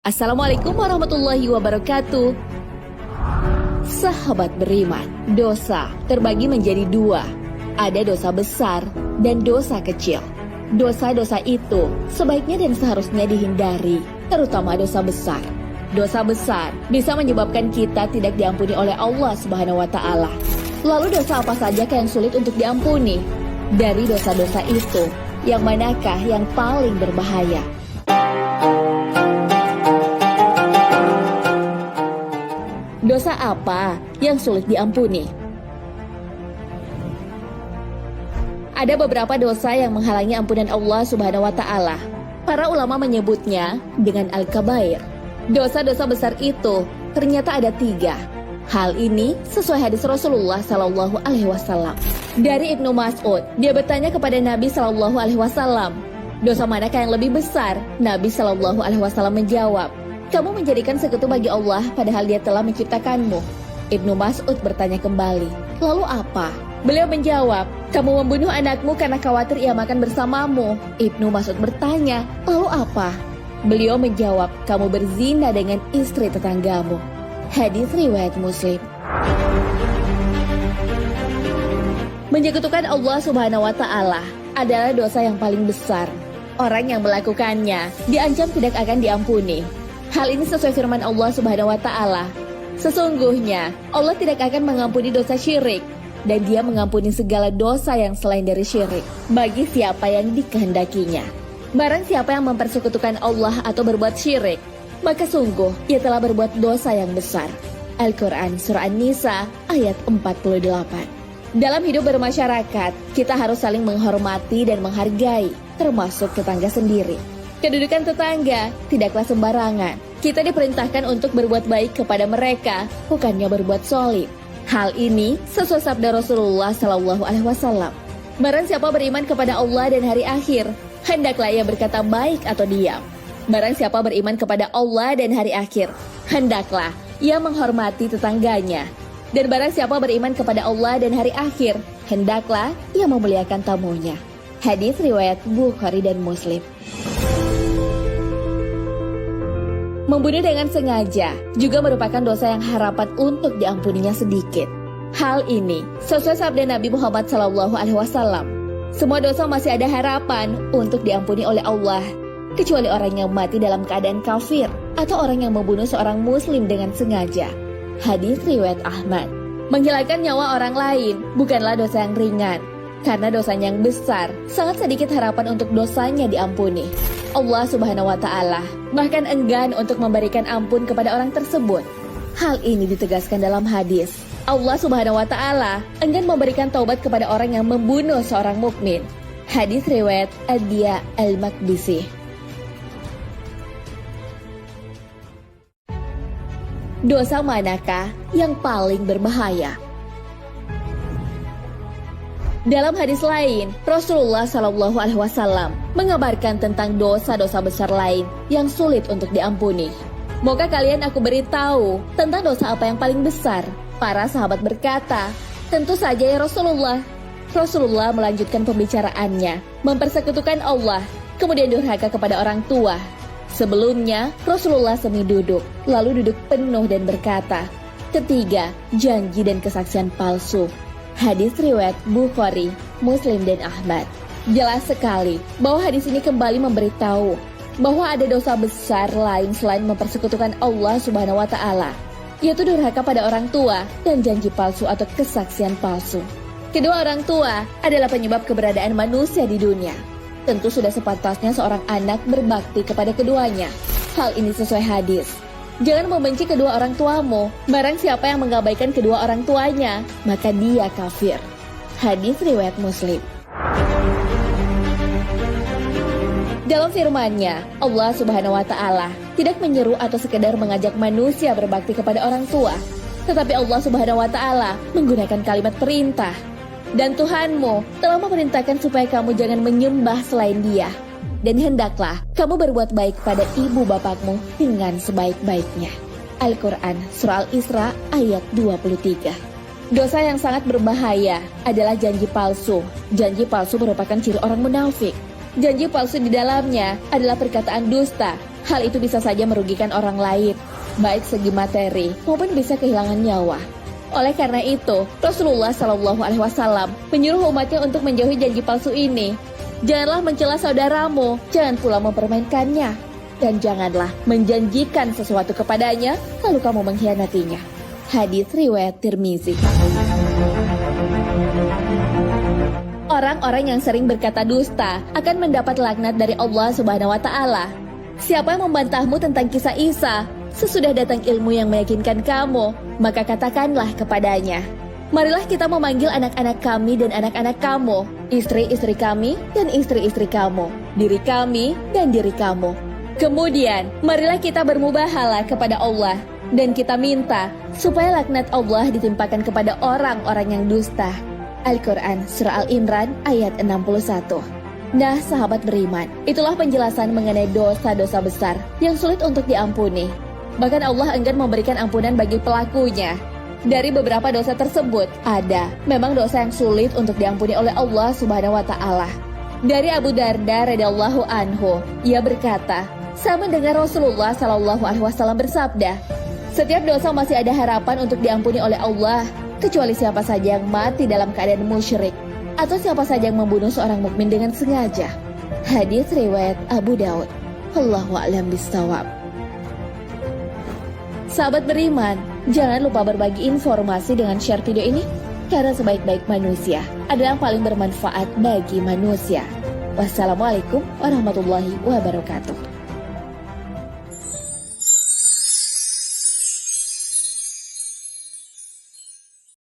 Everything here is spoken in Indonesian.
Assalamualaikum warahmatullahi wabarakatuh. Sahabat beriman, dosa terbagi menjadi dua. Ada dosa besar dan dosa kecil. Dosa-dosa itu sebaiknya dan seharusnya dihindari, terutama dosa besar. Dosa besar bisa menyebabkan kita tidak diampuni oleh Allah Subhanahu wa Ta'ala. Lalu dosa apa saja yang sulit untuk diampuni? Dari dosa-dosa itu, yang manakah yang paling berbahaya? Dosa apa yang sulit diampuni? Ada beberapa dosa yang menghalangi ampunan Allah Subhanahu wa Ta'ala. Para ulama menyebutnya dengan al-kabair. Dosa-dosa besar itu ternyata ada 3. Hal ini sesuai hadis Rasulullah Sallallahu Alaihi Wasallam. Dari Ibnu Mas'ud, dia bertanya kepada Nabi Sallallahu Alaihi Wasallam, dosa manakah yang lebih besar? Nabi Sallallahu Alaihi Wasallam menjawab, kamu menjadikan sekutu bagi Allah padahal Dia telah menciptakanmu. Ibnu Mas'ud bertanya kembali, lalu apa? Beliau menjawab, kamu membunuh anakmu karena khawatir ia makan bersamamu. Ibnu Mas'ud bertanya, lalu apa? Beliau menjawab, kamu berzina dengan istri tetanggamu. Hadis riwayat Muslim. Menyekutukan Allah Subhanahu wa Ta'ala adalah dosa yang paling besar. Orang yang melakukannya diancam tidak akan diampuni. Hal ini sesuai firman Allah Subhanahu wa Ta'ala. Sesungguhnya Allah tidak akan mengampuni dosa syirik, dan Dia mengampuni segala dosa yang selain dari syirik bagi siapa yang dikehendakinya. Barang siapa yang mempersekutukan Allah atau berbuat syirik, maka sungguh ia telah berbuat dosa yang besar. Al-Quran Surah An-Nisa ayat 48. Dalam hidup bermasyarakat, kita harus saling menghormati dan menghargai, termasuk tetangga sendiri. Kedudukan tetangga tidaklah sembarangan. Kita diperintahkan untuk berbuat baik kepada mereka, bukannya berbuat zolim. Hal ini sesuai sabda Rasulullah Sallallahu Alaihi Wasallam. Barang siapa beriman kepada Allah dan hari akhir, hendaklah ia berkata baik atau diam. Barang siapa beriman kepada Allah dan hari akhir, hendaklah ia menghormati tetangganya. Dan barang siapa beriman kepada Allah dan hari akhir, hendaklah ia memuliakan tamunya. Hadis riwayat Bukhari dan Muslim. Membunuh dengan sengaja juga merupakan dosa yang harapan untuk diampuninya sedikit. Hal ini sesuai sabda Nabi Muhammad SAW. Semua dosa masih ada harapan untuk diampuni oleh Allah, kecuali orang yang mati dalam keadaan kafir atau orang yang membunuh seorang muslim dengan sengaja. Hadis riwayat Ahmad. Menghilangkan nyawa orang lain bukanlah dosa yang ringan. Karena dosanya yang besar, sangat sedikit harapan untuk dosanya diampuni. Allah Subhanahu wa Ta'ala bahkan enggan untuk memberikan ampun kepada orang tersebut. Hal ini ditegaskan dalam hadis. Allah Subhanahu wa Ta'ala enggan memberikan taubat kepada orang yang membunuh seorang mukmin. Hadis riwayat Ad-Diya Al-Maqdisi. Dosa manakah yang paling berbahaya? Dalam hadis lain, Rasulullah Shallallahu Alaihi Wasallam mengabarkan tentang dosa-dosa besar lain yang sulit untuk diampuni. Moga kalian aku beritahu tentang dosa apa yang paling besar? Para sahabat berkata, tentu saja ya Rasulullah. Rasulullah melanjutkan pembicaraannya, mempersekutukan Allah, kemudian durhaka kepada orang tua. Sebelumnya, Rasulullah semi duduk, lalu duduk penuh dan berkata, ketiga, janji dan kesaksian palsu. Hadis riwayat Bukhari, Muslim dan Ahmad. Jelas sekali bahwa hadis ini kembali memberitahu bahwa ada dosa besar lain selain mempersekutukan Allah Subhanahu wa Ta'ala, yaitu durhaka pada orang tua dan janji palsu atau kesaksian palsu. Kedua orang tua adalah penyebab keberadaan manusia di dunia. Tentu sudah sepantasnya seorang anak berbakti kepada keduanya. Hal ini sesuai hadis. Jangan membenci kedua orang tuamu. Barang siapa yang mengabaikan kedua orang tuanya, maka dia kafir. Hadis riwayat Muslim. Dalam firman-Nya, Allah Subhanahu wa Ta'ala tidak menyeru atau sekedar mengajak manusia berbakti kepada orang tua, tetapi Allah Subhanahu wa Ta'ala menggunakan kalimat perintah. Dan Tuhanmu telah memerintahkan supaya kamu jangan menyembah selain Dia. Dan hendaklah kamu berbuat baik pada ibu bapakmu dengan sebaik-baiknya. Al-Quran Surah Al-Isra ayat 23. Dosa yang sangat berbahaya adalah janji palsu. Janji palsu merupakan ciri orang munafik. Janji palsu di dalamnya adalah perkataan dusta. Hal itu bisa saja merugikan orang lain, baik segi materi maupun bisa kehilangan nyawa. Oleh karena itu, Rasulullah Shallallahu Alaihi Wasallam menyuruh umatnya untuk menjauhi janji palsu ini. Janganlah mencela saudaramu, jangan pula mempermainkannya, dan janganlah menjanjikan sesuatu kepadanya lalu kamu mengkhianatinya. Hadits riwayat Tirmizi. Orang-orang yang sering berkata dusta akan mendapat laknat dari Allah Subhanahu wa Ta'ala. Siapa yang membantahmu tentang kisah Isa sesudah datang ilmu yang meyakinkan kamu, maka katakanlah kepadanya, marilah kita memanggil anak-anak kami dan anak-anak kamu, istri-istri kami dan istri-istri kamu, diri kami dan diri kamu. Kemudian, marilah kita bermubahalah kepada Allah dan kita minta supaya laknat Allah ditimpakan kepada orang-orang yang dusta. Al-Quran Surah Al-Imran ayat 61. Nah, sahabat beriman, itulah penjelasan mengenai dosa-dosa besar yang sulit untuk diampuni. Bahkan Allah enggan memberikan ampunan bagi pelakunya. Dari beberapa dosa tersebut, ada memang dosa yang sulit untuk diampuni oleh Allah Subhanahu wa Ta'ala. Dari Abu Darda radhiyallahu anhu, ia berkata, saya mendengar Rasulullah Shallallahu Alaihi Wasallam bersabda, setiap dosa masih ada harapan untuk diampuni oleh Allah, kecuali siapa saja yang mati dalam keadaan musyrik, atau siapa saja yang membunuh seorang mukmin dengan sengaja. Hadits riwayat Abu Daud. Wallahu a'lam bishawab. Sahabat beriman, jangan lupa berbagi informasi dengan share video ini, karena sebaik-baik manusia adalah yang paling bermanfaat bagi manusia. Wassalamualaikum warahmatullahi wabarakatuh.